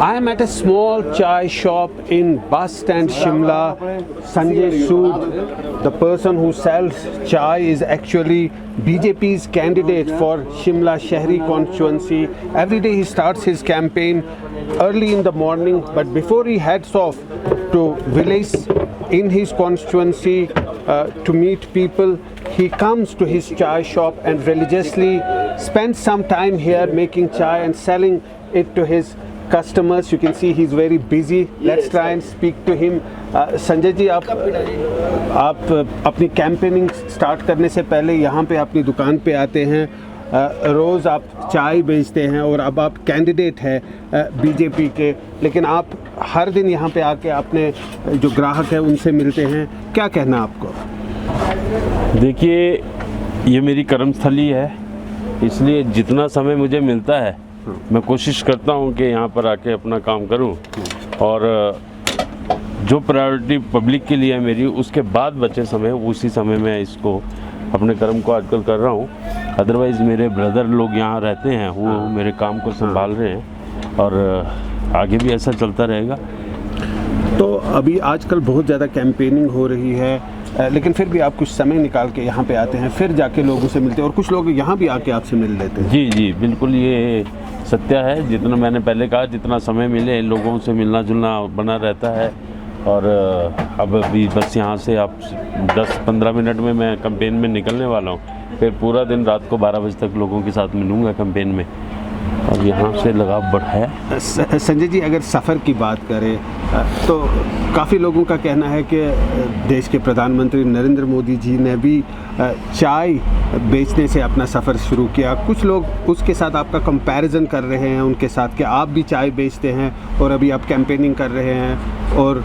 I am at a small chai shop in bus stand Shimla. Sanjay Sood, the person who sells chai, is actually BJP's candidate for Shimla Shahri constituency. Every day he starts his campaign early in the morning, but before he heads off to village in his constituency to meet people, he comes to his chai shop and religiously spends some time here making chai and selling it to his customers. You can see he's very busy. Let's try and speak to him. Sanjay ji, आप अपनी campaigning start करने से पहले यहाँ पे अपनी दुकान पे आते हैं, रोज़ आप चाय बेचते हैं और अब आप कैंडिडेट हैं बीजेपी के, लेकिन आप हर दिन यहाँ पे आके अपने जो ग्राहक हैं उनसे मिलते हैं, क्या कहना आपको? देखिए, ये मेरी कर्मस्थली है, इसलिए जितना समय मुझे मिलता है मैं कोशिश करता हूँ कि यहाँ पर आके अपना काम करूँ, और जो प्रायोरिटी पब्लिक के लिए है मेरी, उसके बाद बचे समय उसी समय मैं इसको अपने कर्म को आजकल कर रहा हूँ। अदरवाइज़ मेरे ब्रदर लोग यहाँ रहते हैं, वो मेरे काम को संभाल रहे हैं और आगे भी ऐसा चलता रहेगा। तो अभी आजकल बहुत ज़्यादा कैंपेनिंग हो रही है, लेकिन फिर भी आप कुछ समय निकाल के यहाँ पे आते हैं, फिर जाके लोगों से मिलते हैं और कुछ लोग यहाँ भी आके आपसे मिल लेते हैं। जी जी, बिल्कुल ये सत्य है। जितना मैंने पहले कहा, जितना समय मिले लोगों से मिलना जुलना बना रहता है। और अब अभी बस यहाँ से आप 10-15 मिनट में मैं कैंपेन में निकलने वाला हूँ, फिर पूरा दिन रात को 12 बजे तक लोगों के साथ मिलूँगा कैंपेन में, और यहाँ से लगाव बढ़ा है। संजय जी, अगर सफ़र की बात करें तो काफ़ी लोगों का कहना है कि देश के प्रधानमंत्री नरेंद्र मोदी जी ने भी चाय बेचने से अपना सफ़र शुरू किया। कुछ लोग उसके साथ आपका कंपैरिजन कर रहे हैं उनके साथ कि आप भी चाय बेचते हैं और अभी आप कैंपेनिंग कर रहे हैं और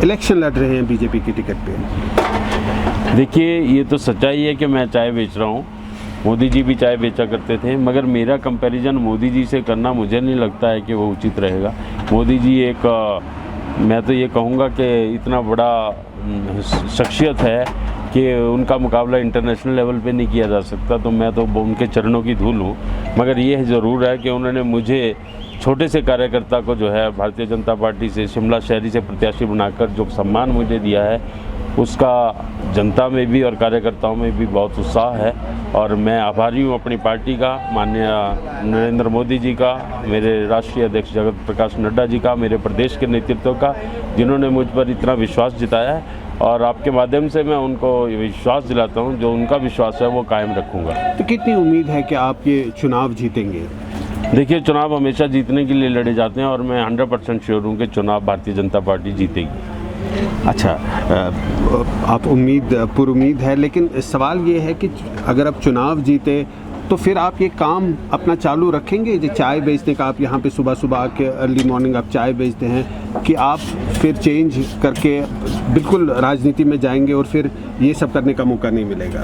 इलेक्शन लड़ रहे हैं बीजेपी की टिकट पे। देखिए, ये तो सच्चाई है कि मैं चाय बेच रहा हूँ। मोदी जी भी चाय बेचा करते थे, मगर मेरा कंपैरिजन मोदी जी से करना मुझे नहीं लगता है कि वो उचित रहेगा। मोदी जी एक मैं तो ये कहूँगा कि इतना बड़ा शख्सियत है कि उनका मुकाबला इंटरनेशनल लेवल पे नहीं किया जा सकता, तो मैं तो उनके चरणों की धूल हूँ। मगर ये ज़रूर है कि उन्होंने मुझे छोटे से कार्यकर्ता को जो है भारतीय जनता पार्टी से शिमला शहरी से प्रत्याशी बनाकर जो सम्मान मुझे दिया है, उसका जनता में भी और कार्यकर्ताओं में भी बहुत उत्साह है। और मैं आभारी हूँ अपनी पार्टी का, माननीय नरेंद्र मोदी जी का, मेरे राष्ट्रीय अध्यक्ष जगत प्रकाश नड्डा जी का, मेरे प्रदेश के नेतृत्व का, जिन्होंने मुझ पर इतना विश्वास जताया है। और आपके माध्यम से मैं उनको विश्वास दिलाता हूँ, जो उनका विश्वास है वो कायम रखूँगा। तो कितनी उम्मीद है कि आप ये चुनाव जीतेंगे? देखिए, चुनाव हमेशा जीतने के लिए लड़े जाते हैं और मैं 100% श्योर हूँ कि चुनाव भारतीय जनता पार्टी जीतेगी। अच्छा, आप पुरुम्मीद है, लेकिन सवाल ये है कि अगर आप चुनाव जीते तो फिर आप ये काम अपना चालू रखेंगे, जो चाय बेचने का आप यहाँ पे सुबह सुबह आके अर्ली मॉर्निंग आप चाय बेचते हैं, कि आप फिर चेंज करके बिल्कुल राजनीति में जाएंगे और फिर ये सब करने का मौका नहीं मिलेगा?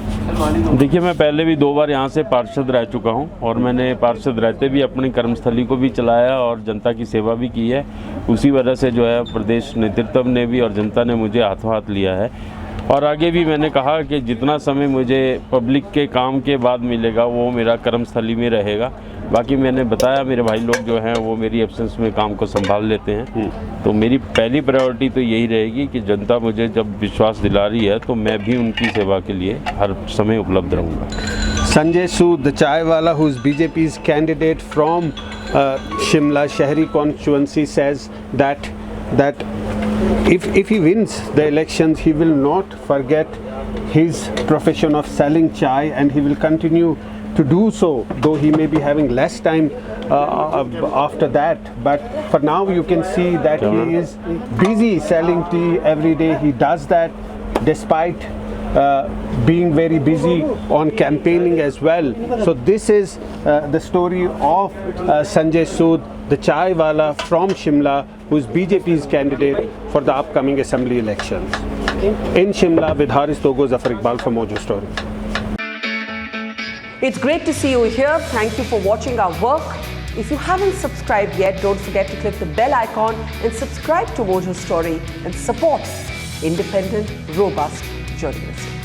देखिए, मैं पहले भी 2 बार यहाँ से पार्षद रह चुका हूँ और मैंने पार्षद रहते भी अपनी कर्मस्थली को भी चलाया और जनता की सेवा भी की है। उसी वजह से जो है प्रदेश नेतृत्व ने भी और जनता ने मुझे हाथों हाथ लिया है। और आगे भी मैंने कहा कि जितना समय मुझे पब्लिक के काम के बाद मिलेगा वो मेरा कर्मस्थली में रहेगा। बाकी मैंने बताया, मेरे भाई लोग जो हैं वो मेरी एब्सेंस में काम को संभाल लेते हैं। तो मेरी पहली प्रायोरिटी तो यही रहेगी कि जनता मुझे जब विश्वास दिला रही है तो मैं भी उनकी सेवा के लिए हर समय उपलब्ध रहूँगा। Sanjay Sood, the chai wala, who is BJP's candidate from Shimla Shahri constituency, says that if he wins the elections, he will not forget his profession of selling chai and he will continue to do so, though he may be having less time after that. But for now you can see that he is busy selling tea every day. He does that despite being very busy on campaigning as well. So this is the story of Sanjay Sood, the chai wala from Shimla, who is BJP's candidate for the upcoming assembly elections. In Shimla, with Haris Togo, Zafar Iqbal for Mojo Story. It's great to see you here. Thank you for watching our work. If you haven't subscribed yet, don't forget to click the bell icon and subscribe to Mojo Story and support independent, robust journalism.